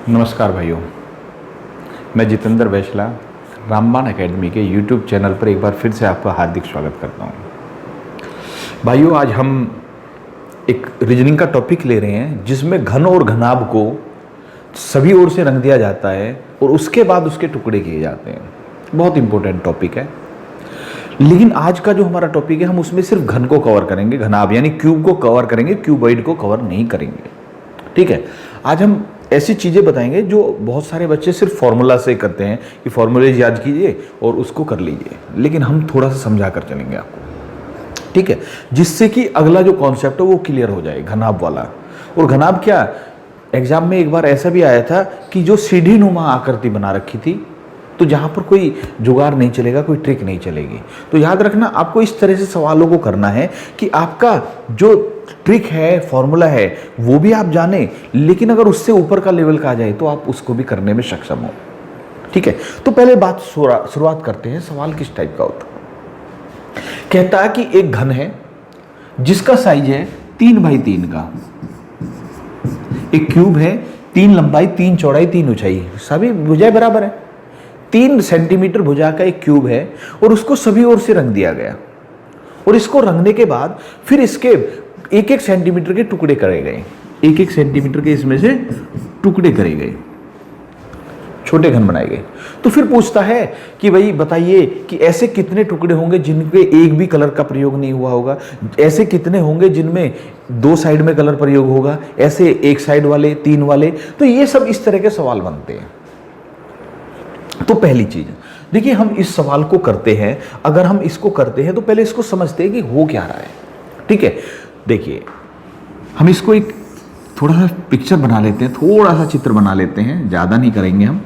नमस्कार भाइयों, मैं जितेंद्र वैशला रामबाण एकेडमी के YouTube चैनल पर एक बार फिर से आपका हार्दिक स्वागत करता हूं। भाइयों, आज हम एक रीजनिंग का टॉपिक ले रहे हैं जिसमें घन और घनाभ को सभी ओर से रंग दिया जाता है और उसके बाद उसके टुकड़े किए जाते हैं। बहुत इंपॉर्टेंट टॉपिक है। लेकिन आज का जो हमारा टॉपिक है, हम उसमें सिर्फ घन को कवर करेंगे, घनाभ यानी क्यूब को कवर करेंगे, क्यूबॉइड को कवर नहीं करेंगे। ठीक है, आज हम ऐसी चीज़ें बताएंगे जो बहुत सारे बच्चे सिर्फ फॉर्मूला से करते हैं कि फॉर्मूले याद कीजिए और उसको कर लीजिए, लेकिन हम थोड़ा सा समझा कर चलेंगे आपको। ठीक है, जिससे कि अगला जो कॉन्सेप्ट है वो क्लियर हो जाए, घनाभ वाला। और घनाभ क्या, एग्जाम में एक बार ऐसा भी आया था कि जो सीढ़ी नुमा आकृति बना रखी थी, तो जहाँ पर कोई जुगाड़ नहीं चलेगा, कोई ट्रिक नहीं चलेगी। तो याद रखना, आपको इस तरह से सवालों को करना है कि आपका जो ट्रिक है, फॉर्मूला है, वो भी आप जाने, लेकिन अगर उससे ऊपर का लेवल का आ जाए तो आप उसको भी करने में सक्षम हो। ठीक है, तो पहले बात शुरुआत करते हैं। सवाल किस टाइप का होता है? कहता है कि एक घन है जिसका साइज है 3x3 का। एक क्यूब है, 3 लंबाई, 3 चौड़ाई, 3 ऊंचाई, सभी भुजाएं बराबर है। 3 सेंटीमीटर भुजा का एक क्यूब है और उसको सभी ओर से रंग दिया गया। और इसको रंगने के बाद फिर इसके 1-1 सेंटीमीटर के टुकड़े करे गए। 1-1 सेंटीमीटर के इसमें से टुकड़े करे गए, छोटे घन बनाए गए। तो फिर पूछता है कि भाई बताइए कि ऐसे कितने टुकड़े होंगे जिनके एक भी कलर का प्रयोग नहीं हुआ होगा, ऐसे कितने होंगे जिनमें 2 साइड में कलर प्रयोग होगा, ऐसे 1 साइड वाले, 3 वाले। तो ये सब इस तरह के सवाल बनते हैं। तो पहली चीज देखिए, हम इस सवाल को करते हैं, अगर हम इसको करते हैं तो पहले इसको समझते हैं कि हो क्या रहा है। ठीक है, देखिए हम इसको एक थोड़ा सा पिक्चर बना लेते हैं, थोड़ा सा चित्र बना लेते हैं, ज्यादा नहीं करेंगे हम।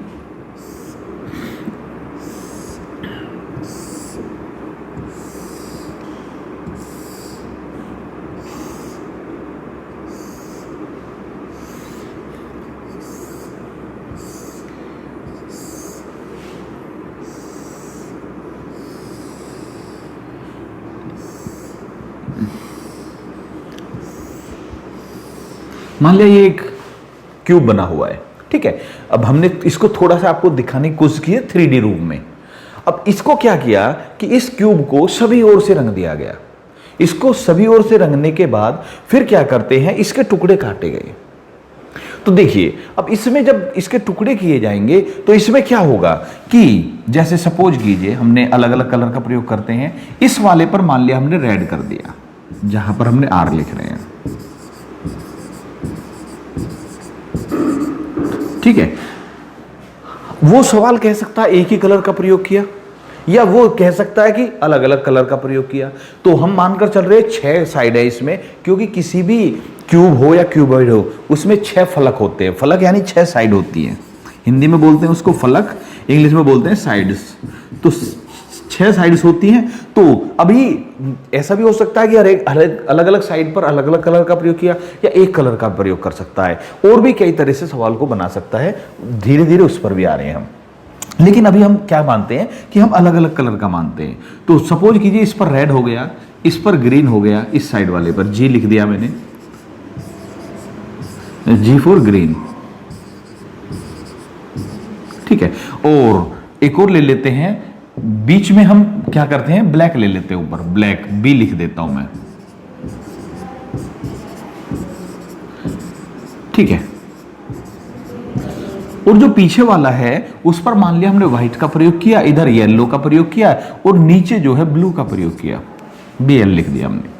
मान लिया ये एक क्यूब बना हुआ है। ठीक है, अब हमने इसको थोड़ा सा आपको दिखाने की कोशिश की है 3D रूप में। अब इसको क्या किया कि इस क्यूब को सभी ओर से रंग दिया गया। इसको सभी ओर से रंगने के बाद फिर क्या करते हैं, इसके टुकड़े काटे गए। तो देखिए, अब इसमें जब इसके टुकड़े किए जाएंगे तो इसमें क्या होगा कि जैसे सपोज कीजिए हमने अलग अलग कलर का प्रयोग करते हैं। इस वाले पर मान लिया हमने रेड कर दिया, जहां पर हमने R लिख रहे हैं। ठीक है, वो सवाल कह सकता है एक ही कलर का प्रयोग किया, या वो कह सकता है कि अलग अलग कलर का प्रयोग किया। तो हम मानकर चल रहे 6 साइड है इसमें, क्योंकि किसी भी क्यूब हो या क्यूबॉइड हो उसमें 6 फलक होते हैं। फलक यानी 6 साइड होती है, हिंदी में बोलते हैं उसको फलक, इंग्लिश में बोलते हैं साइड्स। तो 6 साइड्स होती हैं। तो अभी ऐसा भी हो सकता है कि अलग अलग साइड पर अलग अलग कलर का प्रयोग किया, या एक कलर का प्रयोग कर सकता है, और भी कई तरह से सवाल को बना सकता है। धीरे धीरे उस पर भी आ रहे हैं हम, लेकिन अभी हम क्या मानते हैं कि हम अलग अलग कलर का मानते हैं। तो सपोज कीजिए इस पर रेड हो गया, इस पर ग्रीन हो गया, इस साइड वाले पर G लिख दिया मैंने, G फॉर ग्रीन। ठीक है, और एक और ले लेते हैं, बीच में हम क्या करते हैं, ब्लैक ले लेते हैं, ऊपर ब्लैक B लिख देता हूं मैं। ठीक है, और जो पीछे वाला है उस पर मान लिया हमने व्हाइट का प्रयोग किया, इधर येलो का प्रयोग किया, और नीचे जो है ब्लू का प्रयोग किया, BL लिख दिया हमने।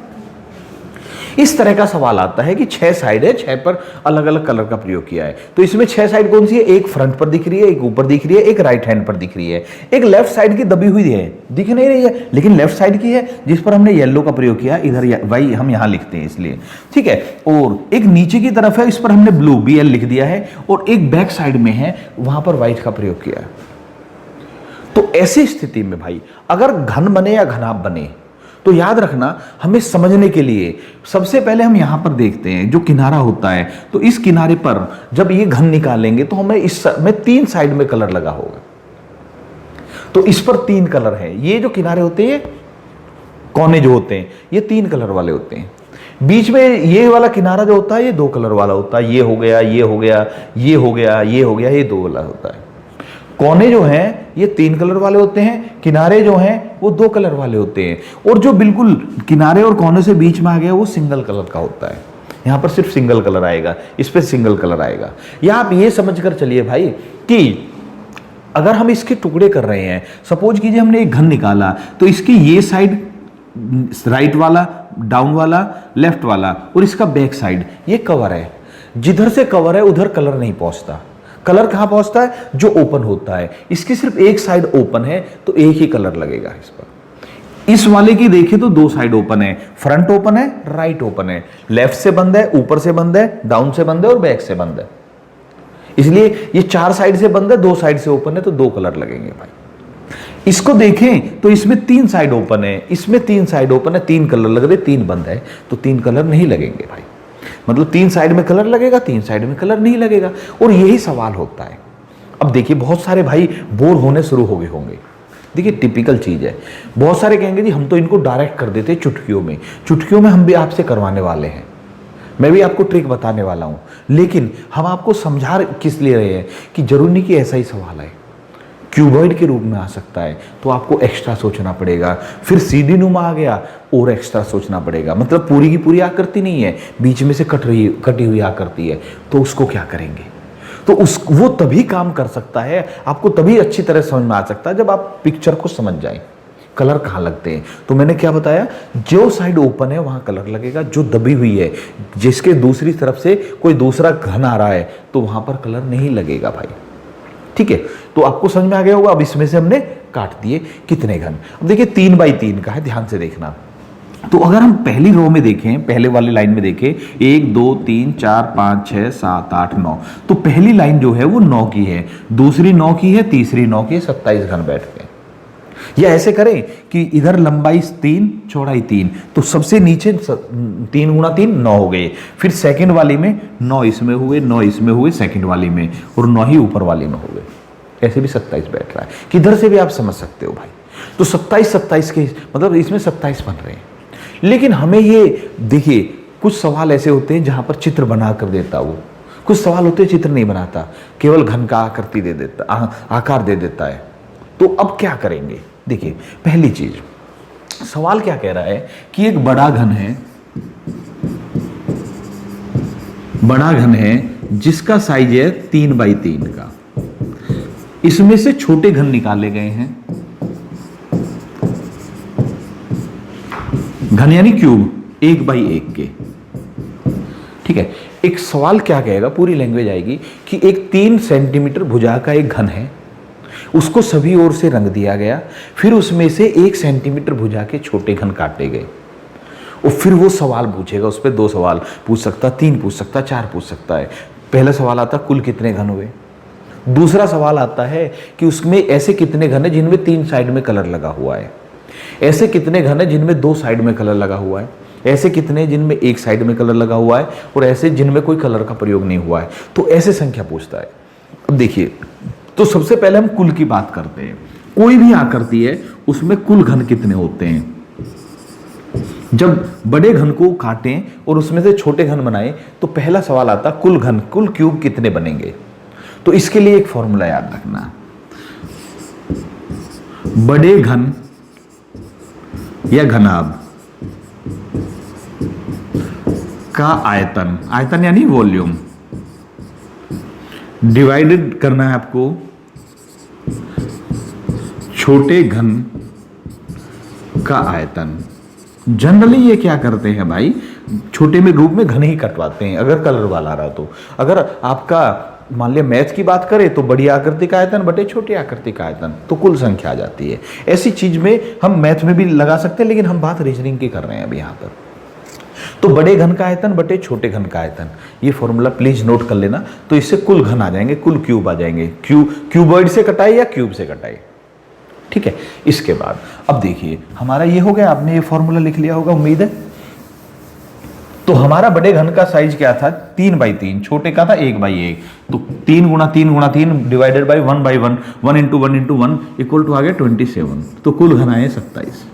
इस तरह का सवाल आता है कि 6 साइड है, 6 पर अलग अलग कलर का प्रयोग किया है। तो इसमें 6 साइड कौन सी है, एक फ्रंट पर दिख रही है, एक ऊपर दिख रही है, एक राइट हैंड पर दिख रही है, एक लेफ्ट साइड की दबी हुई है, दिख नहीं रही है, लेकिन लेफ्ट साइड की है जिस पर हमने येलो का प्रयोग किया, इधर वाई हम यहां लिखते हैं इसलिए। ठीक है, और एक नीचे की तरफ है, इस पर हमने ब्लू BL लिख दिया है, और एक बैक साइड में है, वहां पर व्हाइट का प्रयोग किया है। तो ऐसी स्थिति में भाई अगर घन बने या घनाभ बने, तो याद रखना, हमें समझने के लिए सबसे पहले हम यहां पर देखते हैं जो किनारा होता है। तो इस किनारे पर जब ये घन निकालेंगे तो हमें इसमें 3 साइड में कलर लगा होगा। तो इस पर 3 कलर है। ये जो किनारे होते हैं, कोने जो होते हैं, ये 3 कलर वाले होते हैं। बीच में ये वाला किनारा जो होता है ये 2 कलर वाला होता है, ये हो गया, ये हो गया, ये हो गया, ये हो गया, ये 2 वाला होता है। कोने जो हैं ये 3 कलर वाले होते हैं, किनारे जो हैं वो 2 कलर वाले होते हैं, और जो बिल्कुल किनारे और कोने से बीच में आ गया वो सिंगल कलर का होता है। यहां पर सिर्फ सिंगल कलर आएगा, इस पे सिंगल कलर आएगा। या आप ये समझ कर चलिए भाई कि अगर हम इसके टुकड़े कर रहे हैं, सपोज कीजिए हमने एक घन निकाला, तो इसकी ये साइड राइट वाला, डाउन वाला, लेफ्ट वाला, और इसका बैक साइड ये कवर है। जिधर से कवर है उधर कलर नहीं पहुंचता। कलर कहां पहुंचता है? जो ओपन होता है। इसकी सिर्फ एक साइड ओपन है तो एक ही कलर लगेगा इस पर। इस वाले की देखिए तो 2 साइड ओपन है, फ्रंट ओपन है, राइट ओपन है, लेफ्ट से बंद है, ऊपर से बंद है, डाउन से बंद है और बैक से बंद है। इसलिए ये 4 साइड से बंद है, 2 साइड से ओपन है, तो 2 कलर लगेंगे भाई। इसको देखें तो इसमें 3 साइड ओपन है, इसमें 3 साइड ओपन है, 3 कलर लग रहे, 3 बंद है, तो 3 कलर नहीं लगेंगे भाई। मतलब 3 साइड में कलर लगेगा, 3 साइड में कलर नहीं लगेगा। और यही सवाल होता है। अब देखिए बहुत सारे भाई बोर होने शुरू हो गए होंगे। देखिए टिपिकल चीज है, बहुत सारे कहेंगे जी हम तो इनको डायरेक्ट कर देते हैं चुटकियों में। चुटकियों में हम भी आपसे करवाने वाले हैं, मैं भी आपको ट्रिक बताने वाला हूं, लेकिन हम आपको समझा किस लिए रहे हैं कि जरूरी नहीं कि ऐसा ही सवाल है, क्यूबॉइड के रूप में आ सकता है, तो आपको एक्स्ट्रा सोचना पड़ेगा। फिर सीधी नुमा आ गया और एक्स्ट्रा सोचना पड़ेगा। मतलब पूरी की पूरी आकृति नहीं है, बीच में से कटी हुई आकृति है, तो उसको क्या करेंगे? तो वो तभी काम कर सकता है, आपको तभी अच्छी तरह समझ में आ सकता है जब आप पिक्चर को समझ जाएं, कलर कहाँ लगते हैं। तो मैंने क्या बताया, जो साइड ओपन है वहां कलर लगेगा, जो दबी हुई है, जिसके दूसरी तरफ से कोई दूसरा घन आ रहा है, तो वहां पर कलर नहीं लगेगा भाई। ठीक है, तो आपको समझ में आ गया होगा। अब इसमें से हमने काट दिए कितने घन। अब देखिए 3 बाई 3 का है, ध्यान से देखना। तो अगर हम पहली रो में देखें, पहले वाली लाइन में देखें, 1 2 3 4 5 6 7 8 9, तो पहली लाइन जो है वो 9 की है, दूसरी 9 की है, तीसरी 9 की है, 27 घन बैठ गए। या ऐसे करें कि इधर लंबाई 3 चौड़ाई 3, तो सबसे नीचे 3 गुणा 3 9 हो गए। फिर सेकंड वाली में 9 इसमें हुए, 9 इसमें हुए सेकंड वाली में, और 9 ही ऊपर वाली में हो गए। ऐसे भी 27 बैठ रहा है, किधर से भी आप समझ सकते हो भाई। तो 27 के मतलब इसमें 27 बन रहे हैं। लेकिन हमें ये देखिए, कुछ सवाल ऐसे होते हैं जहां पर चित्र बना कर देता वो, कुछ सवाल होते हैं चित्र नहीं बनाता, केवल घन का आकृति दे देता, आकार दे देता है। तो अब क्या करेंगे? देखिए पहली चीज, सवाल क्या कह रहा है कि एक बड़ा घन है, बड़ा घन है जिसका साइज है 3 बाई 3 का, इसमें से छोटे घन निकाले गए हैं। घन यानी क्यूब 1 बाई 1 के। ठीक है, एक सवाल क्या कहेगा, पूरी लैंग्वेज आएगी कि एक 3 सेंटीमीटर भुजा का एक घन है, उसको सभी ओर से रंग दिया गया, फिर उसमें से 1 सेंटीमीटर भुजा के छोटे घन काटे गए, और फिर वो सवाल पूछेगा। उस पर 2 सवाल पूछ सकता, 3 पूछ सकता, 4 पूछ सकता है। पहला सवाल आता कुल कितने घन हुए, दूसरा सवाल आता है कि उसमें ऐसे कितने घन है जिनमें 3 साइड में कलर लगा हुआ है, ऐसे कितने घन है जिनमें 2 साइड में कलर लगा हुआ है, ऐसे कितने जिनमें 1 साइड में कलर लगा हुआ है, और ऐसे जिनमें कोई कलर का प्रयोग नहीं हुआ है। तो ऐसे संख्या पूछता है। अब देखिए, तो सबसे पहले हम कुल की बात करते हैं। कोई भी आकृति है उसमें कुल घन कितने होते हैं। जब बड़े घन को काटें और उसमें से छोटे घन बनाएं, तो पहला सवाल आता कुल घन, कुल क्यूब कितने बनेंगे। तो इसके लिए एक फॉर्मूला याद रखना, बड़े घन या घनाभ का आयतन, आयतन यानी वॉल्यूम, डिवाइडेड करना है आपको छोटे घन का आयतन। जनरली ये क्या करते हैं भाई, छोटे में रूप में घन ही कटवाते हैं अगर कलर वाला रहा तो। अगर आपका मान लिया मैथ की बात करें तो बड़ी आकृति का आयतन बटे छोटी आकृति का आयतन, तो कुल संख्या आ जाती है। ऐसी चीज में हम मैथ में भी लगा सकते हैं, लेकिन हम बात रीजनिंग की कर रहे हैं अभी यहाँ पर। तो बड़े घन का आयतन बटे छोटे घन का आयतन, ये फॉर्मूला प्लीज नोट कर लेना। तो इससे कुल घन आ जाएंगे, कुल क्यूब आ जाएंगे। क्यूबॉइड से कटाए या क्यूब से कटाए। ठीक है, इसके बाद अब देखिए हमारा ये हो गया, आपने ये फॉर्मूला लिख लिया होगा उम्मीद है। तो हमारा बड़े घन का साइज क्या था 3 बाई 3, छोटे का था 1 बाई 1। तो 3 गुणा 3 गुणा 3 divided by 1 by 1, 1 into 1 into 1 equal to आ गया 27। तो कुल घन आए 27।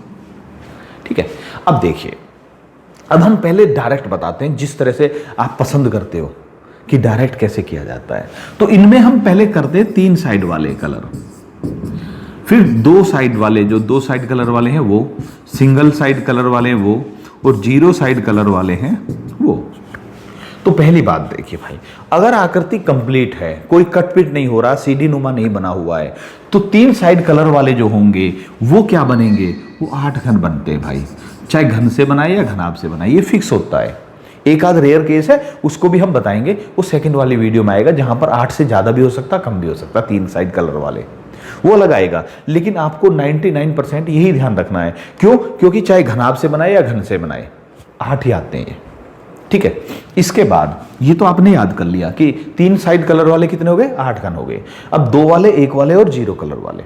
ठीक है, अब देखिए अब हम पहले डायरेक्ट बताते हैं, जिस तरह से आप पसंद करते हो कि डायरेक्ट कैसे किया जाता है। तो इनमें हम पहले करते हैं 3 साइड वाले कलर, फिर 2 साइड वाले, जो 2 साइड कलर वाले हैं वो, सिंगल साइड कलर वाले हैं वो, और 0 साइड कलर वाले हैं वो। तो पहली बात देखिए भाई, अगर आकृति कंप्लीट है, कोई कटपिट नहीं हो रहा, सीढ़ी नुमा नहीं बना हुआ है, तो 3 साइड कलर वाले जो होंगे वो क्या बनेंगे, वो 8 घन बनते हैं भाई। चाहे घन से बनाए या घनाभ से बनाए, ये फिक्स होता है। एक आध रेयर केस है, उसको भी हम बताएंगे, वो सेकंड वाली वीडियो में आएगा, जहां पर 8 से ज्यादा भी हो सकता, कम भी हो सकता, 3 साइड कलर वाले, वो अलग आएगा। लेकिन आपको 99% यही ध्यान रखना है। क्यों? क्योंकि चाहे घनाभ से बनाए या घन से बनाए, 8 ही आते हैं। ठीक है, इसके बाद ये तो आपने याद कर लिया कि 3 साइड कलर वाले कितने हो गए, 8 घन हो गए। अब 2 वाले, 1 वाले और 0 कलर वाले।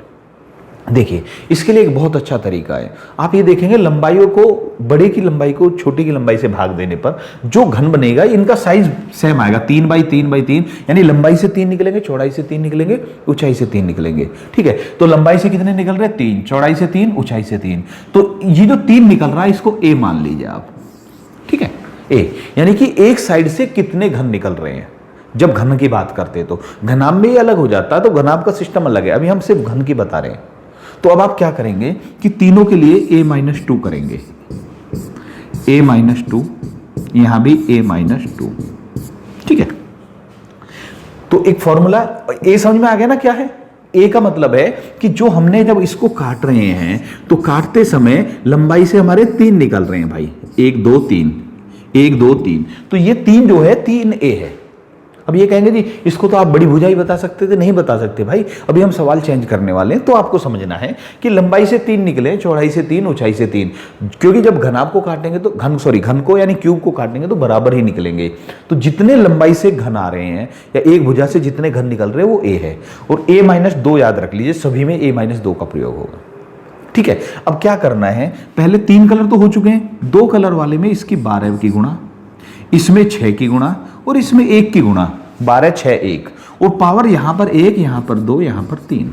देखिए, इसके लिए एक बहुत अच्छा तरीका है। आप ये देखेंगे, लंबाइयों को, बड़े की लंबाई को छोटी की लंबाई से भाग देने पर जो घन बनेगा, इनका साइज सेम आएगा, 3 बाई 3 बाई 3, यानी लंबाई से 3 निकलेंगे, चौड़ाई से 3 निकलेंगे, ऊंचाई से 3 निकलेंगे। ठीक है, तो लंबाई से कितने निकल रहे हैं, 3, चौड़ाई से 3, ऊंचाई से 3। तो ये जो 3 निकल रहा है, इसको ए मान लीजिए आप। ठीक है, ए, यानी कि एक साइड से कितने घन निकल रहे हैं। जब घन की बात करते हैं तो घनाभ में ये अलग हो जाता है, तो घनाभ का सिस्टम अलग है। अभी हम सिर्फ घन की बता रहे हैं। तो अब आप क्या करेंगे कि तीनों के लिए a-2 करेंगे, a-2, यहां भी a-2। ठीक है, तो एक फॉर्मूला ए समझ में आ गया ना क्या है। ए का मतलब है कि जो हमने जब इसको काट रहे हैं, तो काटते समय लंबाई से हमारे 3 निकल रहे हैं भाई, 1 2 3, 1 2 3। तो ये 3 जो है 3a है। अब ये कहेंगे जी इसको तो आप बड़ी भुजाई बता सकते थे, नहीं बता सकते भाई। अभी हम सवाल चेंज करने वाले हैं। तो आपको समझना है कि लंबाई से 3 निकले, चौड़ाई से 3, ऊंचाई से 3, क्योंकि जब घनाभ को काटेंगे तो घन को यानी क्यूब को काटेंगे तो बराबर ही निकलेंगे। तो जितने लंबाई से घन आ रहे हैं या एक भुजा से जितने घन निकल रहे हैं वो ए है। और a-2 याद रख लीजिए, सभी में a-2 का प्रयोग होगा। ठीक है, अब क्या करना है, पहले 3 कलर तो हो चुके हैं, 2 कलर वाले में इसकी 12 की गुणा, इसमें 6 की गुणा और इसमें 1 की गुणा, 12 6 1, और पावर यहां पर 1, यहां पर 2, यहां पर 3।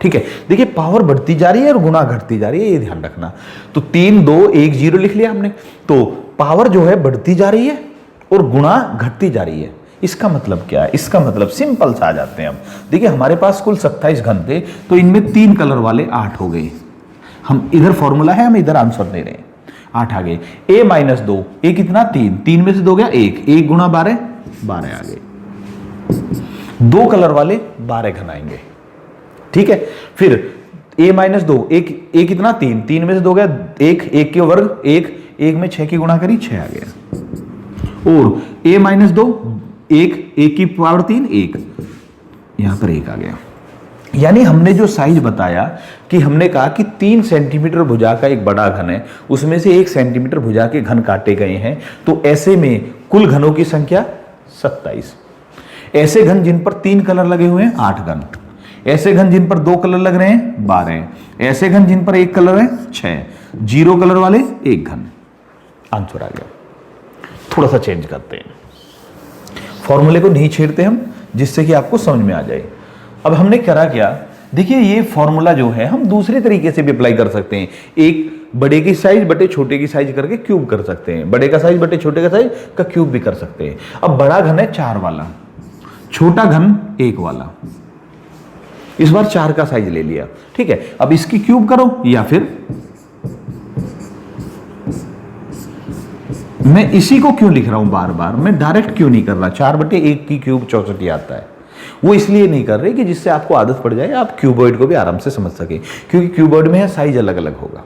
ठीक है, देखिए पावर बढ़ती जा रही है और गुणा घटती जा रही है, ये ध्यान रखना। तो 3 2 1 0 लिख लिया हमने, तो पावर जो है बढ़ती जा रही है और गुणा घटती जा रही है। इसका मतलब क्या है, इसका मतलब सिंपल सा आ जाते हैं हम। देखिए हमारे पास कुल 27 घन थे, तो इनमें 3 कलर वाले 8 हो गए। हम इधर फॉर्मूला है, हम इधर आंसर दे रहे हैं, 8 आ गए। a-2, ए कितना 3, 3 में से 2 गया 1, 1 गुणा 12, 12 आ गए। 2 कलर वाले 12 घन आएंगे। ठीक है, फिर a-2, एक कितना 3, 3 में से 2 गया 1, 1 के वर्ग 1, 1 में 6 की गुणा करी 6 आ गया। और a-2, 1 की पावर 3, 1, यहां पर 1 आ गया। यानी हमने जो साइज बताया कि हमने कहा कि 3 सेंटीमीटर भुजा का एक बड़ा घन है, उसमें से 1 सेंटीमीटर भुजा के घन काटे गए हैं, तो ऐसे में कुल घनों की संख्या 27। ऐसे घन जिन पर 3 कलर लगे हुए हैं 8 घन, ऐसे घन जिन पर 2 कलर लग रहे हैं 12, ऐसे घन जिन पर 1 कलर है 6, 0 कलर वाले 1 घन। आंसर आ गया। थोड़ा सा चेंज करते हैं, फॉर्मूले को नहीं छेड़ते हम, जिससे कि आपको समझ में आ जाए। अब हमने करा क्या, देखिए ये फॉर्मूला जो है हम दूसरे तरीके से भी अप्लाई कर सकते हैं। एक बड़े की साइज बटे छोटे की साइज करके क्यूब कर सकते हैं, बड़े का साइज बटे छोटे का साइज का क्यूब भी कर सकते हैं। अब बड़ा घन है 4 वाला, छोटा घन 1 वाला, इस बार 4 का साइज ले लिया। ठीक है, अब इसकी क्यूब करो, या फिर मैं इसी को क्यों लिख रहा हूं बार बार, मैं डायरेक्ट क्यों नहीं कर रहा, 4/1 की क्यूब 64 आता है। वो इसलिए नहीं कर रहे कि जिससे आपको आदत पड़ जाए, आप क्यूबॉइड को भी आराम से समझ सके, क्योंकि क्यूबॉइड में साइज अलग अलग होगा।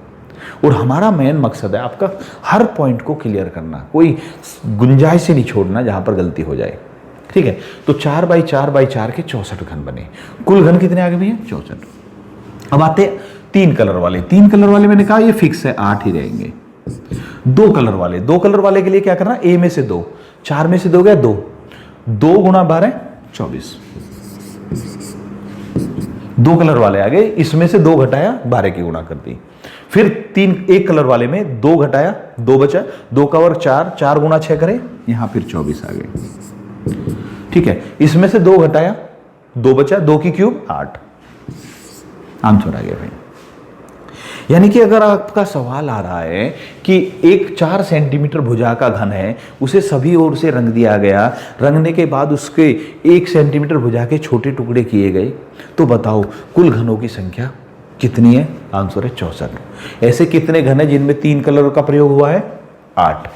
और हमारा मेन मकसद है आपका हर पॉइंट को क्लियर करना, कोई गुंजाइश से नहीं छोड़ना जहां पर गलती हो जाए। ठीक है, तो 4x4x4 के 64 घन बने। कुल घन कितने आ गए भैया, 64। अब आते 3 कलर वाले। 3 कलर वाले मैंने कहा ये फिक्स है, 8 ही रहेंगे। 2 कलर वाले, 2 कलर वाले के लिए क्या करना, a में से 2, 4 में से 2 गया 2, 2 गुणा 12 24। 2 कलर वाले आ गए, इसमें से 2 घटाया 12 की गुणा कर दी। फिर 1 कलर वाले में 2 घटाया 2 बचा, 2 का वर्ग 4, 4 गुणा 6 करें, यहां फिर 24 आ गए। ठीक है, इसमें से 2 घटाया 2 बचा, 2 की क्यूब 8, आंसर आ गया भाई। यानी कि अगर आपका सवाल आ रहा है कि एक 4 सेंटीमीटर भुजा का घन है, उसे सभी ओर से रंग दिया गया, रंगने के बाद उसके 1 सेंटीमीटर भुजा के छोटे टुकड़े किए गए, तो बताओ कुल घनों की संख्या कितनी है? आंसर है 64। ऐसे कितने घन है जिनमें 3 कलर का प्रयोग हुआ है? 8।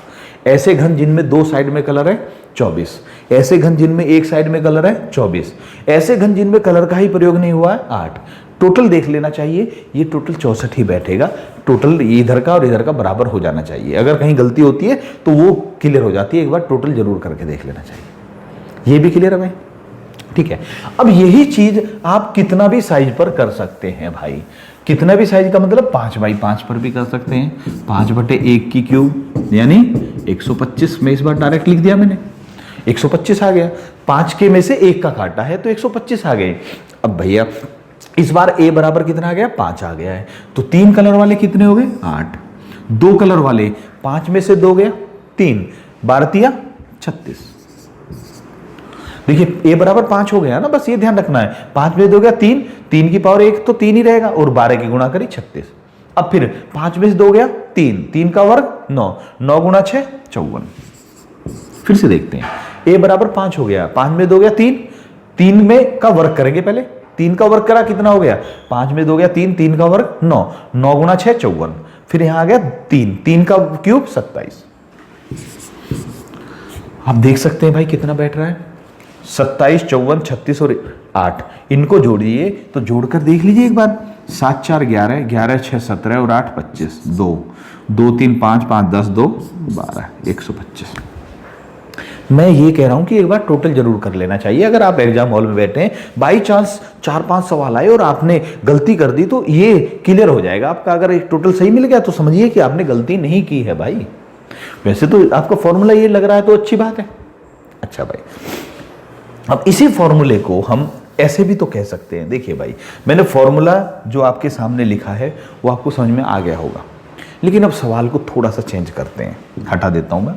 ऐसे घन जिनमें 2 साइड में कलर है? 24। ऐसे घन जिनमें एक साइड में कलर है? 24। ऐसे घन जिनमें कलर का ही प्रयोग नहीं हुआ है? 8। टोटल देख लेना चाहिए, ये टोटल 64 ही बैठेगा। टोटल इधर का और इधर का बराबर हो जाना चाहिए। अगर कहीं गलती होती है तो वो क्लियर हो जाती है, एक बार टोटल जरूर करके देख लेना चाहिए। ये भी क्लियर है भाई? ठीक है। अब यही चीज आप कितना भी साइज पर कर सकते हैं भाई। कितना भी साइज का मतलब 5x5 पर भी कर सकते हैं। 5/1 की क्यूब यानी 125 में इस बार डायरेक्ट लिख दिया मैंने, 125 आ गया। 5 के में से 1 का काटा है तो 125 आ गए। अब भैया इस बार a बराबर कितना आ गया? 5 आ गया है। तो 3 कलर वाले कितने हो गए? 8। 2 कलर वाले 5 में से 2 गया 3, 12 36। देखिए a बराबर 5 हो गया ना, बस ये ध्यान रखना है। 5 में 2 गया 3, 3 की पावर 1 तो 3 ही रहेगा, और 12 की गुणा करी 36। अब फिर 5 में से 2 गया 3, 3 का वर्ग 9, 9 गुणा 6 54। फिर से देखते हैं, a बराबर 5 हो गया, 5 में 2 गया 3, 3 में का वर्ग करेंगे पहले। 3 का वर्ग करा कितना हो गया? 5 में 2 गया 3, 3 का वर्ग 9, 9 गुणा 6 54। फिर यहां आ गया 3, 3 का क्यूब 27। आप देख सकते हैं भाई कितना बैठ रहा है? 27, 54, 36 और 8, इनको जोड़िए तो जोड़कर देख लीजिए एक बार। 7 4 11, 11 6 17 और 8 25, 2 2 3 5 5 10 2 12, 125। मैं ये कह रहा हूं कि एक बार टोटल जरूर कर लेना चाहिए। अगर आप एग्जाम हॉल में बैठे हैं, बाई चांस 4-5 सवाल आए और आपने गलती कर दी तो ये क्लियर हो जाएगा आपका। अगर एक टोटल सही मिल गया तो समझिए कि आपने गलती नहीं की है भाई। वैसे तो आपका फॉर्मूला ये लग रहा है तो अच्छी बात है। अच्छा भाई, अब इसी फॉर्मूले को हम ऐसे भी तो कह सकते हैं। देखिए भाई, मैंने फॉर्मूला जो आपके सामने लिखा है वो आपको समझ में आ गया होगा, लेकिन अब सवाल को थोड़ा सा चेंज करते हैं। हटा देता हूं मैं।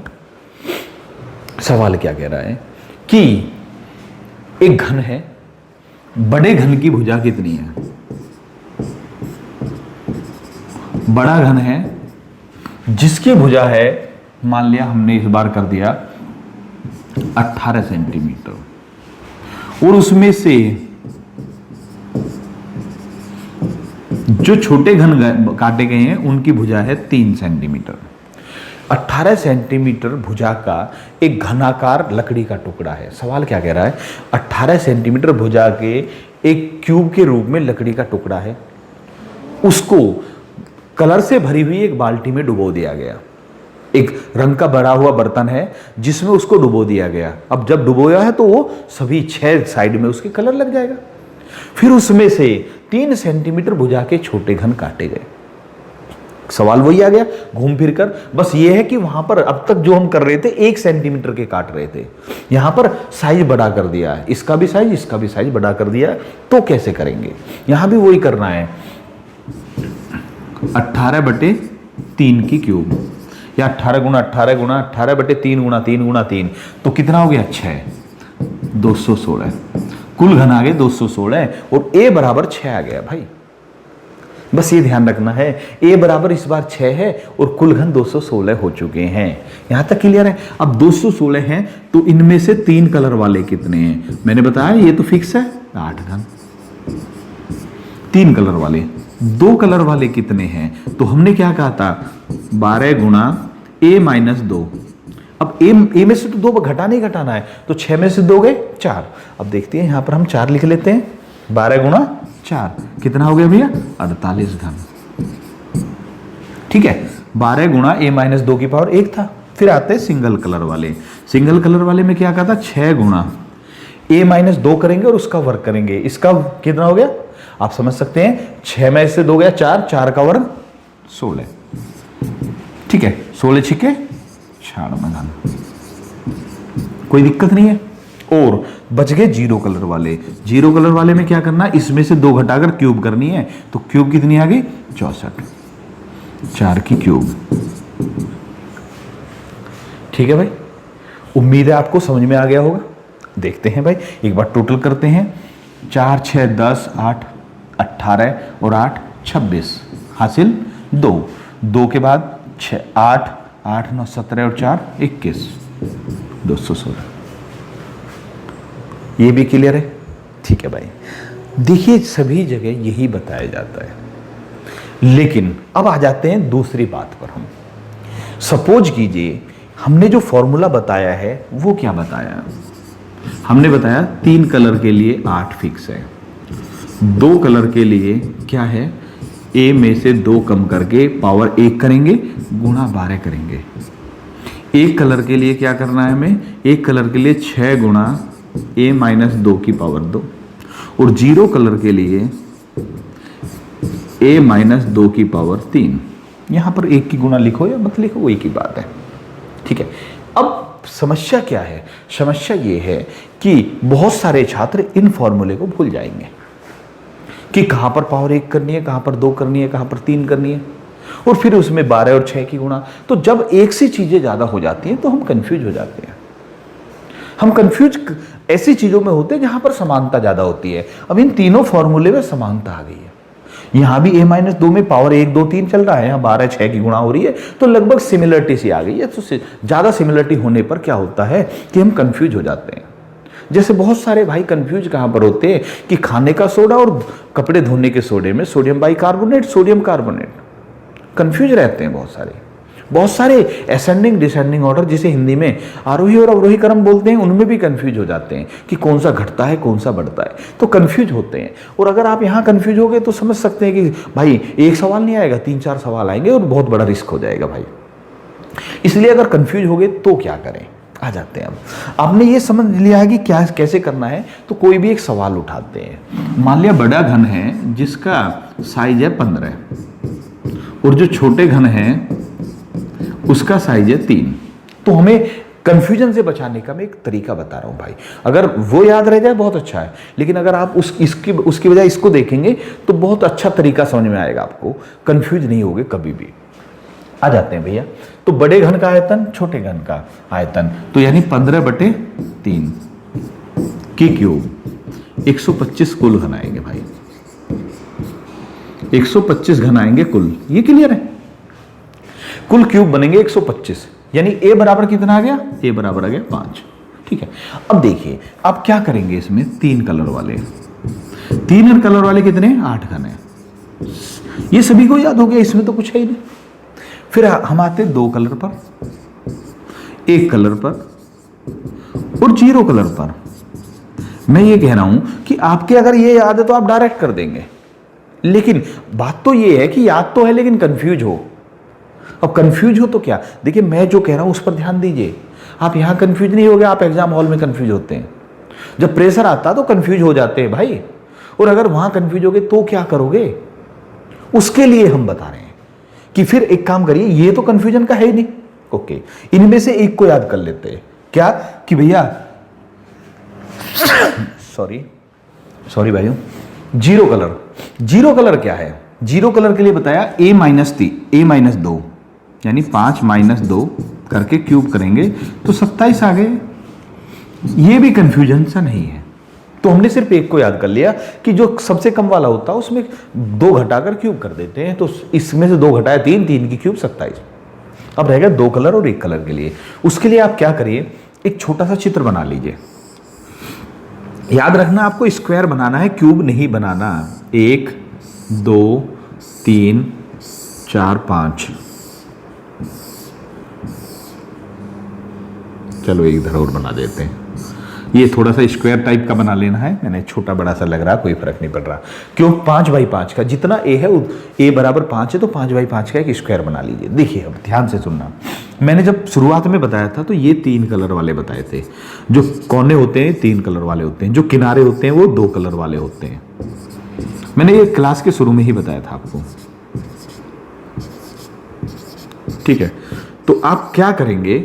सवाल क्या कह रहा है कि एक घन है, बड़े घन की भुजा कितनी है? बड़ा घन है जिसकी भुजा है, मान लिया हमने इस बार कर दिया 18 सेंटीमीटर, और उसमें से जो छोटे घन काटे गए हैं उनकी भुजा है 3 सेंटीमीटर। 18 सेंटीमीटर भुजा का एक घनाकार लकड़ी का टुकड़ा है। सवाल क्या कह रहा है? 18 सेंटीमीटर भुजा के एक क्यूब के रूप में लकड़ी का टुकड़ा है, उसको कलर से भरी हुई एक बाल्टी में डुबो दिया गया। एक रंग का भरा हुआ बर्तन है जिसमें उसको डुबो दिया गया। अब जब डुबोया है तो वो सभी 6 साइड में उसके कलर लग जाएगा। फिर उसमें से 3 सेंटीमीटर भुजा के छोटे घन काटे गए। सवाल वही आ गया घूम फिर कर, बस ये है कि वहां पर अब तक जो हम कर रहे थे 1 सेंटीमीटर के काट रहे थे, यहां पर साइज बड़ा कर दिया है। इसका भी साइज, इसका भी साइज बड़ा कर दिया है। तो कैसे करेंगे? यहां भी वही करना है, 18/3 की क्यूब, या 18 गुणा 18 गुणा 18/3 गुणा 3 गुणा 3, तो कितना हो गया? 6, 216। कुल घन आ गए 216 और a बराबर 6 आ गया भाई। बस ये ध्यान रखना है, a बराबर इस बार 6 है और कुल घन 216 हो चुके हैं। यहां तक क्लियर है? अब 216 हैं तो इनमें से 3 कलर वाले कितने हैं? मैंने बताया ये तो फिक्स है, 8 घन। 3 कलर वाले, 2 कलर वाले कितने हैं? तो हमने क्या कहा था? 12 गुणा a - 2। अब a में से तो 2 घटाना ही घटाना है, तो 6 में से 2 गए 4। अब देखते हैं, यहां पर हम 4 लिख लेते हैं। 12 गुणा 4 कितना हो गया भैया? 48 घन। ठीक है, 12 गुणा a - 2 की पावर 1 था। फिर आते हैं सिंगल कलर वाले। सिंगल कलर वाले में क्या कहा था? 6 गुणा a - 2 करेंगे और उसका वर्ग करेंगे। इसका कितना हो गया? आप समझ सकते हैं, 6 में से 2 गया 4, 4 का वर्ग 16। ठीक है, 16 छिके 96 घन। कोई दिक्कत नहीं है। और बच गए 0 कलर वाले। 0 कलर वाले में क्या करना? इसमें से 2 घटाकर क्यूब करनी है, तो क्यूब कितनी आ गई? 64, 4 की क्यूब। ठीक है भाई, उम्मीद है आपको समझ में आ गया होगा। देखते हैं भाई, एक बार टोटल करते हैं। 4 6 10 8 18 और 8 26। हासिल 2, 2 के बाद 6, 8, 8 9 17 और 4 21, 216। ये भी क्लियर है? ठीक है भाई। देखिए सभी जगह यही बताया जाता है, लेकिन अब आ जाते हैं दूसरी बात पर। हम सपोज कीजिए हमने जो फॉर्मूला बताया है वो क्या बताया, हमने बताया 3 कलर के लिए 8 फिक्स है, 2 कलर के लिए क्या है, ए में से 2 कम करके पावर 1 करेंगे, गुणा 12 करेंगे। एक कलर के लिए क्या करना है हमें, एक कलर के लिए 6 गुणा ए माइनस 2 की पावर 2, और 0 कलर के लिए ए माइनस 2 की पावर 3। यहां पर 1 की गुणा लिखो या मत लिखो, वही की बात है। ठीक है, अब समस्या क्या है, समस्या ये है कि बहुत सारे छात्र इन फॉर्मूले को भूल जाएंगे कि कहां पर पावर 1 करनी है, कहां पर 2 करनी है, कहां पर 3 करनी है, और फिर उसमें 12 और 6 की गुणा। तो जब एक सी चीजें ज्यादा हो जाती हैं तो हम कंफ्यूज हो जाते हैं। हम कंफ्यूज ऐसी चीजों में होते हैं जहां पर समानता ज्यादा होती है। अब इन तीनों फॉर्मूले में समानता आ गई है। यहां भी a माइनस 2 में पावर 1 2 3 चल रहा है, यहां 12 6 की गुणा हो रही है, तो लगभग सिमिलरिटी सी आ गई है। तो ज्यादा सिमिलरिटी होने पर क्या होता है कि हम कंफ्यूज हो जाते हैं। जैसे बहुत सारे भाई कंफ्यूज कहां पर होते हैं कि खाने का सोडा और कपड़े धोने के सोडे में sodium bicarbonate, sodium carbonate, confuse रहते हैं बहुत सारे असेंडिंग डिसेंडिंग ऑर्डर, जिसे हिंदी में आरोही और अवरोही क्रम बोलते हैं, उनमें भी कंफ्यूज हो जाते हैं कि कौन सा घटता है कौन सा बढ़ता है, तो कंफ्यूज होते हैं। और अगर आप यहाँ कंफ्यूज हो गए तो समझ सकते हैं कि भाई एक सवाल नहीं आएगा, 3-4 सवाल आएंगे और बहुत बड़ा रिस्क हो जाएगा भाई। इसलिए अगर कंफ्यूज हो गए तो क्या करें, आ जाते हैं। अब आपने ये समझ लिया है कि क्या कैसे करना है, तो कोई भी एक सवाल उठाते हैं। मान लिया बड़ा घन है जिसका साइज है 15, और जो छोटे घन है उसका साइज है 3। तो हमें कंफ्यूजन से बचाने का मैं एक तरीका बता रहा हूं भाई। अगर वो याद रह जाए बहुत अच्छा है, लेकिन अगर आप उसकी बजाय इसको देखेंगे तो बहुत अच्छा तरीका समझ में आएगा आपको, कंफ्यूज नहीं होगे कभी भी। आ जाते हैं भैया, तो बड़े घन का आयतन छोटे घन का आयतन, तो यानी 15/3 की क्यूब 125 कुल घन आएंगे भाई, 125 घन आएंगे कुल। ये क्लियर है? कुल क्यूब बनेंगे 125, यानी ए बराबर कितना आ गया, ए बराबर आ गया 5। ठीक है, अब देखिए आप क्या करेंगे, इसमें 3 कलर वाले, 3 कलर वाले कितने, 8 घन है। ये सभी को याद हो गया, इसमें तो कुछ है ही नहीं। फिर हम आते 2 कलर पर, 1 कलर पर और 0 कलर पर। मैं ये कह रहा हूं कि आपके अगर ये याद है तो आप डायरेक्ट कर देंगे, लेकिन बात तो ये है कि याद तो है लेकिन कंफ्यूज हो। अब कंफ्यूज हो तो क्या, देखिए मैं जो कह रहा हूं उस पर ध्यान दीजिए। आप यहां कंफ्यूज नहीं हो गए, आप एग्जाम हॉल में कंफ्यूज होते हैं। जब प्रेशर आता तो कंफ्यूज हो जाते हैं भाई, और अगर वहां कंफ्यूज हो गए तो क्या करोगे, उसके लिए हम बता रहे हैं कि फिर एक काम करिए, ये तो कंफ्यूजन का है ही नहीं, ओके, इनमें से एक को याद कर लेते हैं। क्या कि भैया सॉरी भाइयों, 0 कलर, 0 कलर क्या है, 0 कलर के लिए बताया a माइनस 2 यानी 5 माइनस 2 करके क्यूब करेंगे तो 27 आ गए। ये भी कंफ्यूजन सा नहीं है, तो हमने सिर्फ एक को याद कर लिया कि जो सबसे कम वाला होता है उसमें 2 घटाकर क्यूब कर देते हैं, तो इसमें से 2 घटाया 3, 3 की क्यूब 27। अब रहेगा 2 कलर और 1 कलर के लिए। उसके लिए आप क्या करिए, एक छोटा सा चित्र बना लीजिए। याद रखना आपको स्क्वायर बनाना है, क्यूब नहीं बनाना। 1 2 3 4 5, चलो एक इधर और बना देते हैं। ये थोड़ा सा स्क्वायर टाइप का बना लेना है, मैंने छोटा बड़ा सा लग रहा, कोई फर्क नहीं पड़ रहा। क्यों, 5/5 का जितना ए है, ए बराबर 5 है तो 5/5 का एक स्क्वायर बना लीजिए। देखिए अब ध्यान से सुनना, मैंने जब शुरुआत में बताया था तो ये 3 कलर वाले बताए थे। जो कोने होते हैं 3 कलर वाले होते हैं, जो किनारे होते हैं वो 2 कलर वाले होते हैं। मैंने ये क्लास के शुरू में ही बताया था आपको, ठीक है। तो आप क्या करेंगे,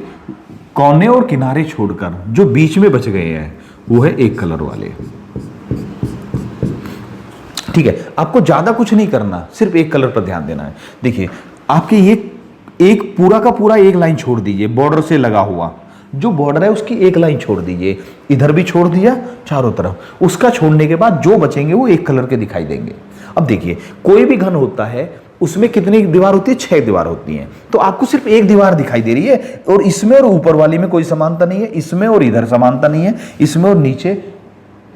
कोने और किनारे छोड़कर जो बीच में बच गए हैं वो है 1 कलर वाले, ठीक है। आपको ज्यादा कुछ नहीं करना, सिर्फ 1 कलर पर ध्यान देना है। देखिए आपके ये एक पूरा का पूरा एक लाइन छोड़ दीजिए, बॉर्डर से लगा हुआ जो बॉर्डर है उसकी एक लाइन छोड़ दीजिए, इधर भी छोड़ दिया चारों तरफ। उसका छोड़ने के बाद जो बचेंगे वो 1 कलर के दिखाई देंगे। अब देखिए कोई भी घन होता है उसमें कितनी दीवार होती है? 6 दीवार होती हैं। तो आपको सिर्फ एक दीवार दिखाई दे रही है, और इसमें और ऊपर वाली में कोई समानता नहीं है, इसमें और इधर समानता नहीं है, इसमें और नीचे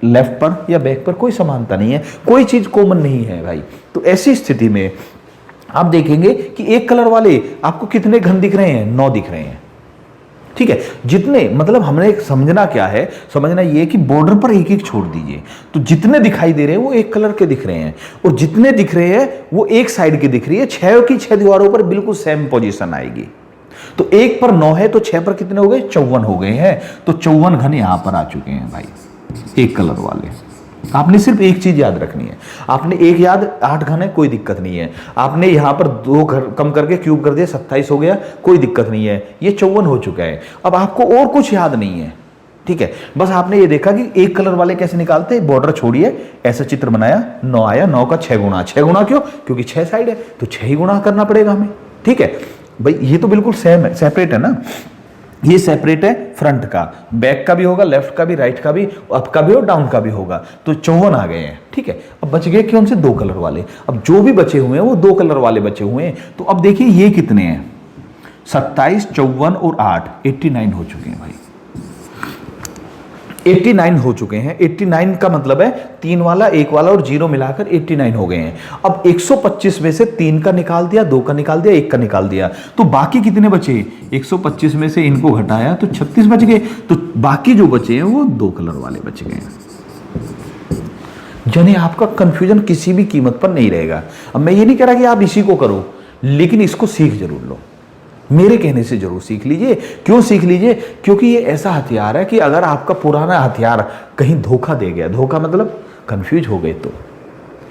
लेफ्ट पर या बैक पर कोई समानता नहीं है, कोई चीज कॉमन नहीं है भाई। तो ऐसी स्थिति में आप देखेंगे कि एक कलर वाले आपको कितने घन दिख रहे हैं? 9 दिख रहे हैं। ठीक है, जितने मतलब हमने समझना क्या है, समझना ये कि बॉर्डर पर एक एक छोड़ दीजिए, तो जितने दिखाई दे रहे हैं वो एक कलर के दिख रहे हैं, और जितने दिख रहे हैं वो एक साइड की दिख रही है। 6 की 6 दीवारों पर बिल्कुल सेम पोजीशन आएगी। तो 1 पर 9 है तो 6 पर कितने हो गए? 54 हो गए हैं। तो 54 घन यहां पर आ चुके हैं भाई, एक कलर वाले। आपने सिर्फ एक चीज याद रखनी है, आपने एक याद 8 घन है, कोई दिक्कत नहीं है। आपने यहां पर 2 घर कम करके क्यूब कर दिया, 27 हो गया, कोई दिक्कत नहीं है, ये 54 हो चुका है। अब आपको और कुछ याद नहीं है, ठीक है, बस आपने ये देखा कि एक कलर वाले कैसे निकालते हैं। बॉर्डर छोड़िए, ऐसा चित्र बनाया, 9 आया, 9 का 6 गुणा। 6 गुणा क्यों? क्योंकि 6 साइड है तो 6 ही गुणा करना पड़ेगा हमें। ठीक है भाई, ये तो बिल्कुल सेम है, सेपरेट है ना, ये सेपरेट है। फ्रंट का, बैक का भी होगा, लेफ्ट का भी, राइट का भी, अप का भी और डाउन का भी होगा। तो 54 आ गए हैं। ठीक है, अब बच गए कौन से? 2 कलर वाले। अब जो भी बचे हुए हैं वो 2 कलर वाले बचे हुए हैं। तो अब देखिए ये कितने हैं? 27, 54 और 8, 89 हो चुके हैं भाई। 89 हो चुके हैं। 89 का मतलब है 3 वाला, 1 वाला और 0 मिलाकर 89 हो गए हैं। अब 125 में से 3 का निकाल दिया, 2 का निकाल दिया, 1 का निकाल दिया, तो बाकी कितने बचे? 125 में से इनको घटाया तो 36 बच गए। तो बाकी जो बचे हैं वो 2 कलर वाले बच गए हैं। यानी आपका कंफ्यूजन किसी भी कीमत पर नहीं रहेगा। अब मैं ये नहीं कह रहा कि आप इसी को करो, लेकिन इसको सीख जरूर लो, मेरे कहने से जरूर सीख लीजिए। क्यों सीख लीजिए? क्योंकि ये ऐसा हथियार है कि अगर आपका पुराना हथियार कहीं धोखा दे गया, धोखा मतलब कंफ्यूज हो गए, तो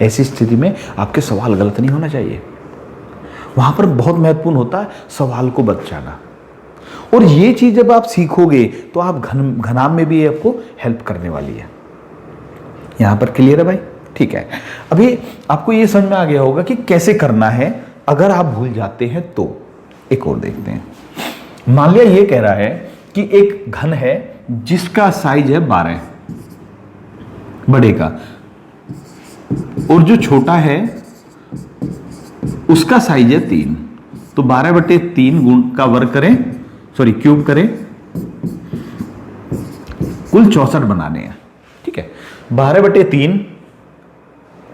ऐसी स्थिति में आपके सवाल गलत नहीं होना चाहिए। वहां पर बहुत महत्वपूर्ण होता है सवाल को बचाना, और ये चीज जब आप सीखोगे तो आप घनाम में भी आपको हेल्प करने वाली है। यहां पर क्लियर है भाई? ठीक है, अभी आपको ये समझ में आ गया होगा कि कैसे करना है। अगर आप भूल जाते हैं तो एक और देखते हैं। मान लिया ये कह रहा है कि एक घन है जिसका साइज है 12 बड़े का, और जो छोटा है उसका साइज है 3। तो 12/3 गुण का वर्ग करें, सॉरी क्यूब करें, कुल 64 बनाने हैं। ठीक है, 12/3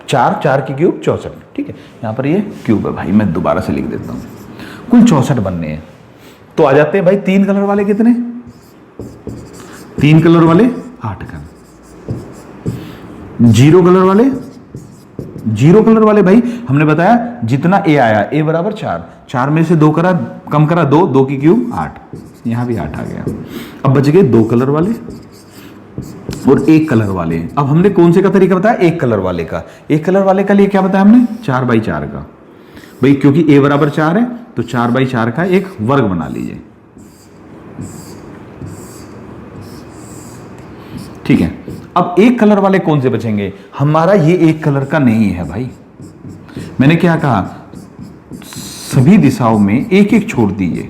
4 की क्यूब 64। ठीक है, यहां पर ये क्यूब है भाई, मैं दोबारा से लिख देता हूं। कुल 64 बनने हैं। तो आ जाते हैं भाई 3 कलर वाले कितने? 3 कलर वाले 8 घन। 0 कलर वाले, 0 कलर वाले भाई हमने बताया जितना ए आया, ए बराबर 4, 4 में से 2 करा, कम करा 2, 2 की क्यूब 8, यहां भी 8 आ गया। अब बच गए 2 कलर वाले और 1 कलर वाले। अब हमने कौन से का तरीका बताया? 1 कलर वाले का। 1 कलर वाले का लिए क्या बताया हमने? 4/4 का भाई, क्योंकि ए बराबर 4 है तो 4/4 का एक वर्ग बना लीजिए। ठीक है, अब 1 कलर वाले कौन से बचेंगे? हमारा ये 1 कलर का नहीं है भाई। मैंने क्या कहा? सभी दिशाओं में एक एक छोड़ दीजिए।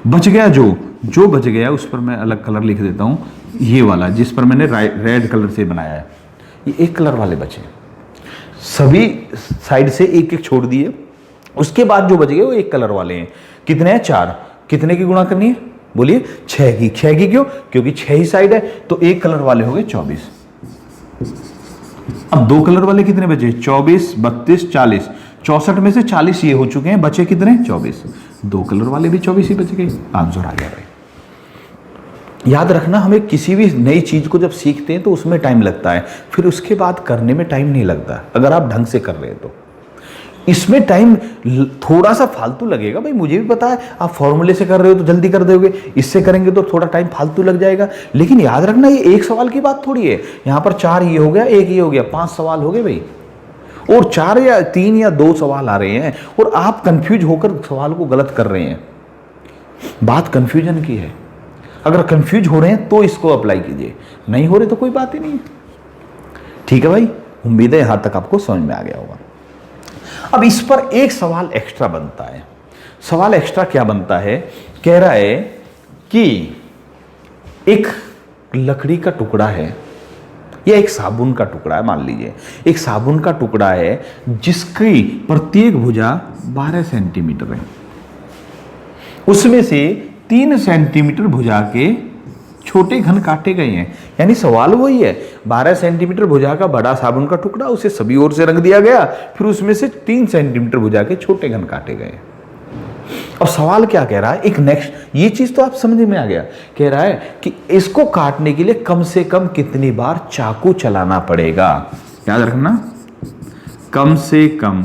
बच गया जो बच गया उस पर मैं अलग कलर लिख देता हूं, ये वाला जिस पर मैंने रेड कलर से बनाया है, ये 1 कलर वाले बचे। सभी साइड से एक एक छोड़ दिए, उसके बाद जो बच गए वो 1 कलर वाले हैं। कितने हैं? 4। कितने की गुणा करनी है? बोलिए 6 की। 6 की क्यों? क्योंकि 6 ही साइड है, तो 1 कलर वाले हो गए 24। अब 2 कलर वाले कितने बचे? 24, 32, 40। 64 में से 40 ये हो चुके हैं, बचे कितने? 24। 2 कलर वाले भी 24 ही बच गए। आंसर आ गया भाई। याद रखना, हमें किसी भी नई चीज को जब सीखते हैं तो उसमें टाइम लगता है, फिर उसके बाद करने में टाइम नहीं लगता अगर आप ढंग से कर रहे हैं तो। इसमें टाइम थोड़ा सा फालतू लगेगा भाई, मुझे भी पता है। आप फॉर्मूले से कर रहे हो तो जल्दी कर दोगे, इससे करेंगे तो थोड़ा टाइम फालतू लग जाएगा। लेकिन याद रखना, ये एक सवाल की बात थोड़ी है। यहां पर 4 ये हो गया, 1 ये हो गया, 5 सवाल हो गए भाई, और 4 या 3 या 2 सवाल आ रहे हैं, और आप कंफ्यूज होकर सवाल को गलत कर रहे हैं। बात कंफ्यूजन की है। अगर कंफ्यूज हो रहे हैं तो इसको अप्लाई कीजिए, नहीं हो रहे तो कोई बात ही नहीं है। ठीक है भाई, उम्मीद है यहां तक आपको समझ में आ गया होगा। अब इस पर एक सवाल एक्स्ट्रा बनता है। सवाल एक्स्ट्रा क्या बनता है? कह रहा है कि एक लकड़ी का टुकड़ा है यह एक साबुन का टुकड़ा है, मान लीजिए एक साबुन का टुकड़ा है जिसकी प्रत्येक भुजा 12 सेंटीमीटर है, उसमें से 3 सेंटीमीटर भुजा के छोटे घन काटे गए हैं। यानी सवाल वही है, 12 सेंटीमीटर भुजा का बड़ा साबुन का टुकड़ा, उसे सभी ओर से रंग दिया गया, फिर उसमें से 3 सेंटीमीटर भुजा के छोटे घन काटे गए। अब सवाल क्या कह रहा है, एक नेक्स्ट, ये चीज तो आप समझ में आ गया, कह रहा है कि इसको काटने के लिए कम से कम कितनी बार चाकू चलाना पड़ेगा। याद रखना, कम से कम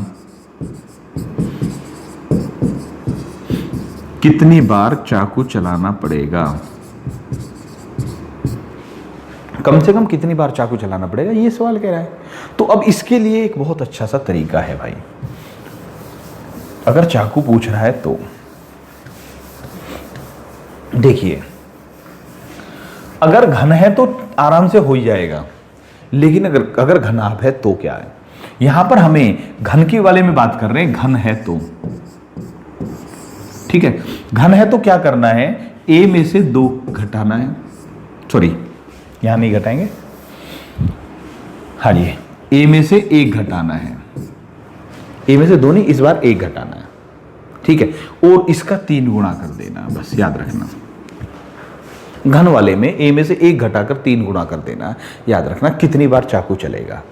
कितनी बार चाकू चलाना पड़ेगा, कम से कम कितनी बार चाकू चलाना पड़ेगा, ये सवाल कह रहा है। तो अब इसके लिए एक बहुत अच्छा सा तरीका है भाई, अगर चाकू पूछ रहा है तो देखिए, अगर घन है तो आराम से हो ही जाएगा, लेकिन अगर घनाभ है तो क्या है। यहां पर हमें घन के वाले में बात कर रहे हैं, घन है तो ठीक है, घन है तो क्या करना है, a में से 2 घटाना है, सॉरी यहां नहीं घटाएंगे, हाँ जी, a में से 1 घटाना है, a में से 2 नहीं, इस बार 1 घटाना है, ठीक है, और इसका 3 गुणा कर देना, बस याद रखना। घन वाले में a में से 1 घटाकर 3 गुणा कर देना, याद रखना कितनी बार चाकू चलेगा।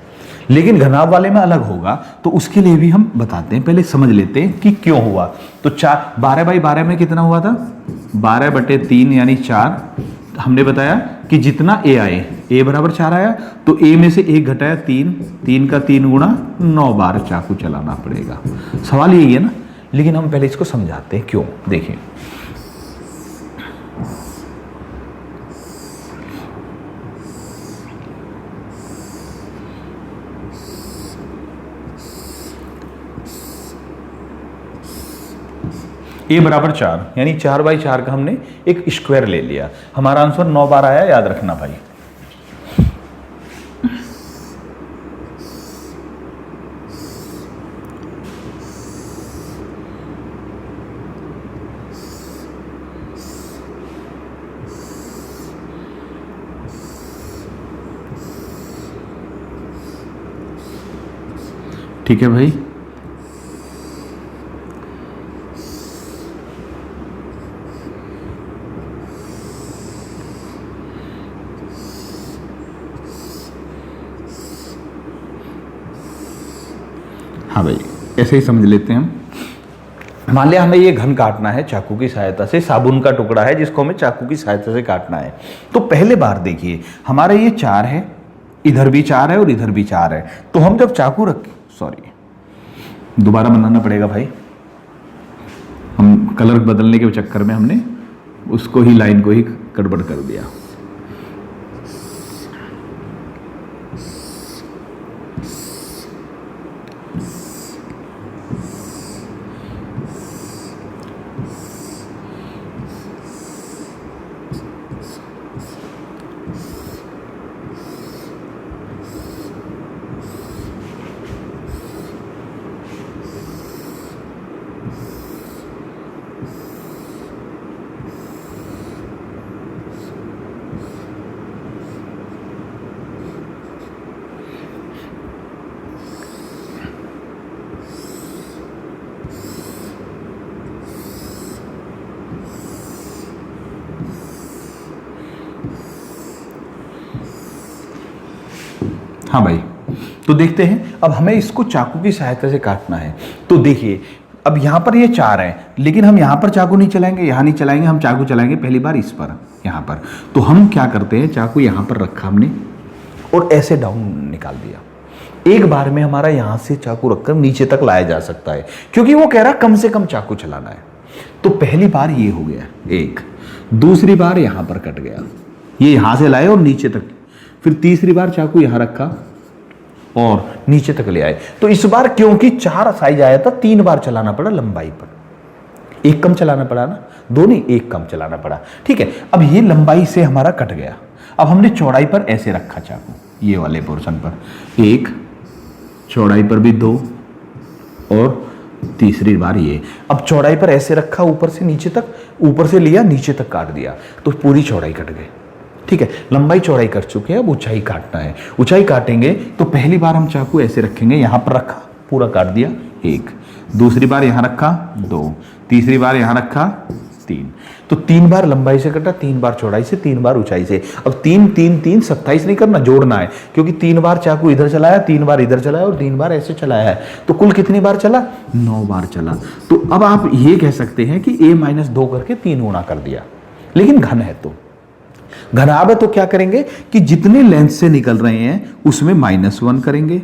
लेकिन घनाभ वाले में अलग होगा, तो उसके लिए भी हम बताते हैं, पहले समझ लेते हैं कि क्यों हुआ। तो 12/12 में कितना हुआ था, 12/3 यानी 4। हमने बताया कि जितना a आए, a बराबर 4 आया, तो a में से 1 घटाया 3 का 3 गुणा 9 बार चाकू चलाना पड़ेगा। सवाल यही है ना, लेकिन हम पहले इसको समझाते हैं क्यों। देखिए, a बराबर 4 यानी 4/4 का हमने एक स्क्वायर ले लिया, हमारा आंसर 9 बार आया, याद रखना भाई। ठीक है भाई, हाँ भाई ऐसे ही समझ लेते हैं हम। मान लिया हमें ये घन काटना है चाकू की सहायता से, साबुन का टुकड़ा है जिसको हमें चाकू की सहायता से काटना है। तो पहले बार देखिए, हमारा ये 4 है, इधर भी 4 है और इधर भी 4 है, तो हम जब चाकू सॉरी दोबारा बनाना पड़ेगा भाई, हम कलर बदलने के चक्कर में हमने उसको ही, लाइन को ही गड़बड़ कर दिया। हाँ भाई, तो देखते हैं, अब हमें इसको चाकू की सहायता से काटना है। तो देखिए, अब यहाँ पर ये 4 है, लेकिन हम यहाँ पर चाकू नहीं चलाएंगे, यहाँ नहीं चलाएंगे, हम चाकू चलाएंगे पहली बार इस पर, यहाँ पर। तो हम क्या करते हैं, चाकू यहाँ पर रखा हमने और ऐसे डाउन निकाल दिया। एक बार में हमारा यहाँ से चाकू रखकर नीचे तक लाया जा सकता है, क्योंकि वो कह रहा कम से कम चाकू चलाना है। तो पहली बार ये हो गया एक, दूसरी बार यहाँ पर कट गया, ये यहाँ से लाए और नीचे तक, फिर तीसरी बार चाकू यहाँ रखा और नीचे तक ले आए। तो इस बार क्योंकि 4 साइज आया था, 3 बार चलाना पड़ा लंबाई पर, 1 कम चलाना पड़ा ना, 2 नहीं 1 कम चलाना पड़ा। ठीक है, अब ये लंबाई से हमारा कट गया। अब हमने चौड़ाई पर ऐसे रखा चाकू, ये वाले पोर्शन पर 1, चौड़ाई पर भी 2 और तीसरी बार ये। अब चौड़ाई पर ऐसे रखा ऊपर से नीचे तक, ऊपर से लिया नीचे तक काट दिया, तो पूरी चौड़ाई कट गई। ठीक है, लंबाई चौड़ाई कर चुके हैं, अब ऊंचाई काटना है। ऊंचाई काटेंगे तो पहली बार हम चाकू ऐसे रखेंगे, यहां पर रखा, पूरा काट दिया 1, दूसरी बार यहां रखा 2, तीसरी बार यहां रखा 3। तो 3 बार लंबाई से कटा, 3 बार चौड़ाई से, 3 बार ऊंचाई से। अब 3 3 3 27 नहीं करना, जोड़ना है, क्योंकि 3 बार चाकू इधर चलाया, 3 बार इधर चलाया और 3 बार ऐसे चलाया है, तो कुल कितनी बार चला? 9 बार चला। तो अब आप ये कह सकते हैं कि a-2 करके 3 गुणा कर दिया। लेकिन घन है तो घनाभ है तो क्या करेंगे कि जितने लेंथ से निकल रहे हैं उसमें -1 करेंगे,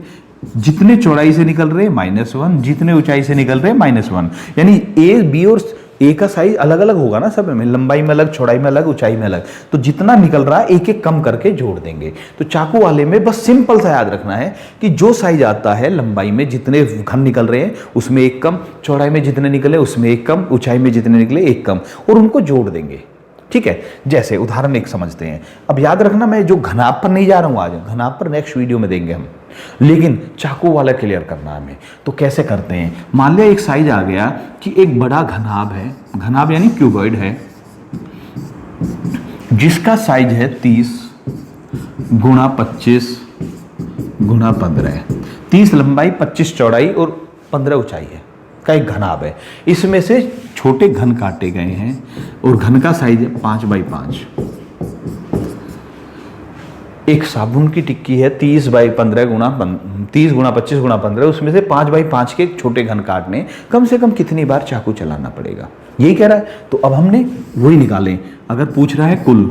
जितने चौड़ाई से निकल रहे हैं -1, जितने ऊंचाई से निकल रहे हैं -1। यानी ए बी और ए का साइज अलग अलग होगा ना, सब में लंबाई में अलग, चौड़ाई में अलग, ऊंचाई में अलग, तो जितना निकल रहा है एक एक कम करके जोड़ देंगे। तो चाकू वाले में बस सिंपल सा याद रखना है कि जो साइज आता है लंबाई में जितने घन निकल रहे हैं उसमें एक कम, चौड़ाई में जितने निकले उसमें एक कम, ऊंचाई में जितने निकले एक कम, और उनको जोड़ देंगे। ठीक है, जैसे उदाहरण एक समझते हैं। अब याद रखना, मैं जो घनाभ पर नहीं जा रहा हूं आज, घनाभ पर नेक्स्ट वीडियो में देंगे हम, लेकिन चाकू वाला क्लियर करना है हमें। तो कैसे करते हैं? मान लिया एक साइज आ गया कि एक बड़ा घनाभ है, घनाभ यानी क्यूबॉइड है, जिसका साइज है 30 गुणा 25 गुणा 15, 30 लंबाई, 25 चौड़ाई और 15 ऊंचाई है का एक घनाभ है। इसमें से छोटे घन काटे गए हैं और घन का साइज है 5x5। एक साबुन की टिक्की है 30x15 गुणा 30 गुणा 25 गुणा 15, उसमें से 5x5 के छोटे घन काटने, कम से कम कितनी बार चाकू चलाना पड़ेगा, यही कह रहा है। तो अब हमने वही निकाले। अगर पूछ रहा है कुल,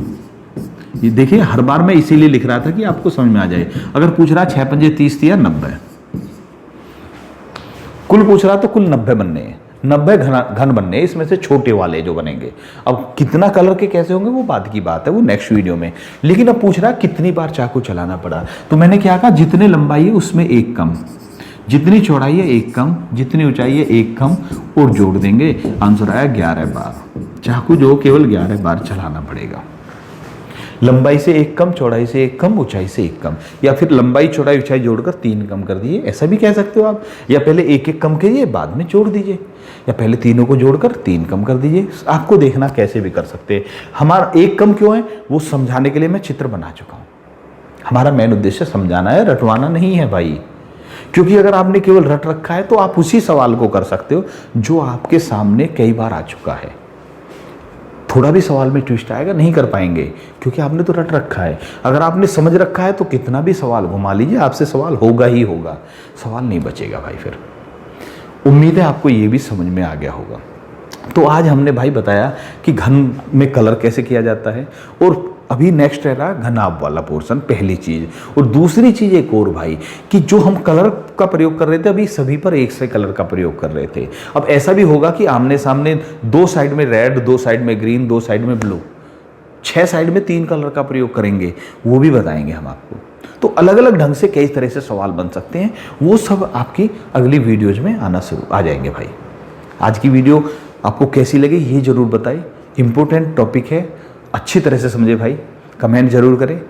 ये देखिए हर बार मैं इसीलिए लिख रहा था कि आपको समझ में आ जाए। अगर पूछ रहा है 6 पंजे 30 या 90, कुल पूछ रहा तो कुल 90 बनने हैं, 90 घन बनने हैं, इसमें से छोटे वाले जो बनेंगे। अब कितना कलर के कैसे होंगे वो बाद की बात है, वो नेक्स्ट वीडियो में। लेकिन अब पूछ रहा कितनी बार चाकू चलाना पड़ा, तो मैंने क्या कहा, जितने लंबाई है उसमें एक कम, जितनी चौड़ाई है एक कम, जितनी ऊंचाई है एक कम, और जोड़ देंगे। आंसर आया 11 बार। चाकू जो केवल 11 बार चलाना पड़ेगा। लंबाई से एक कम, चौड़ाई से एक कम, ऊंचाई से एक कम, या फिर लंबाई चौड़ाई ऊंचाई जोड़कर 3 कम कर दिए, ऐसा भी कह सकते हो आप। या पहले एक एक कम कीजिए, बाद में जोड़ दीजिए, या पहले तीनों को जोड़कर 3 कम कर दीजिए। आपको देखना कैसे भी कर सकते हैं। हमारा एक कम क्यों है वो समझाने के लिए मैं चित्र बना चुका हूं। हमारा मेन उद्देश्य समझाना है, रटवाना नहीं है भाई। क्योंकि अगर आपने केवल रट रखा है तो आप उसी सवाल को कर सकते हो जो आपके सामने कई बार आ चुका है। थोड़ा भी सवाल में ट्विस्ट आएगा, नहीं कर पाएंगे, क्योंकि आपने तो रट रखा है। अगर आपने समझ रखा है तो कितना भी सवाल घुमा लीजिए, आपसे सवाल होगा ही होगा, सवाल नहीं बचेगा भाई। फिर उम्मीद है आपको ये भी समझ में आ गया होगा। तो आज हमने भाई बताया कि घन में कलर कैसे किया जाता है, और अभी नेक्स्ट है रहा घनाभ वाला पोर्शन, पहली चीज। और दूसरी चीज एक और भाई, कि जो हम कलर का प्रयोग कर रहे थे अभी सभी पर एक से कलर का प्रयोग कर रहे थे। अब ऐसा भी होगा कि आमने सामने 2 साइड में रेड, 2 साइड में ग्रीन, 2 साइड में ब्लू, 6 साइड में 3 कलर का प्रयोग करेंगे, वो भी बताएंगे हम आपको। तो अलग अलग ढंग से कई तरह से सवाल बन सकते हैं, वो सब आपकी अगली वीडियोज में आना शुरू आ जाएंगे भाई। आज की वीडियो आपको कैसी लगी ये जरूर बताइए। इंपॉर्टेंट टॉपिक है, अच्छी तरह से समझे भाई, कमेंट जरूर करें।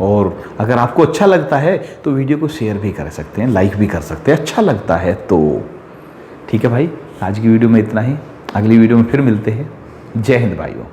और अगर आपको अच्छा लगता है तो वीडियो को शेयर भी कर सकते हैं, लाइक भी कर सकते हैं, अच्छा लगता है तो। ठीक है भाई, आज की वीडियो में इतना ही, अगली वीडियो में फिर मिलते हैं। जय हिंद भाइयों।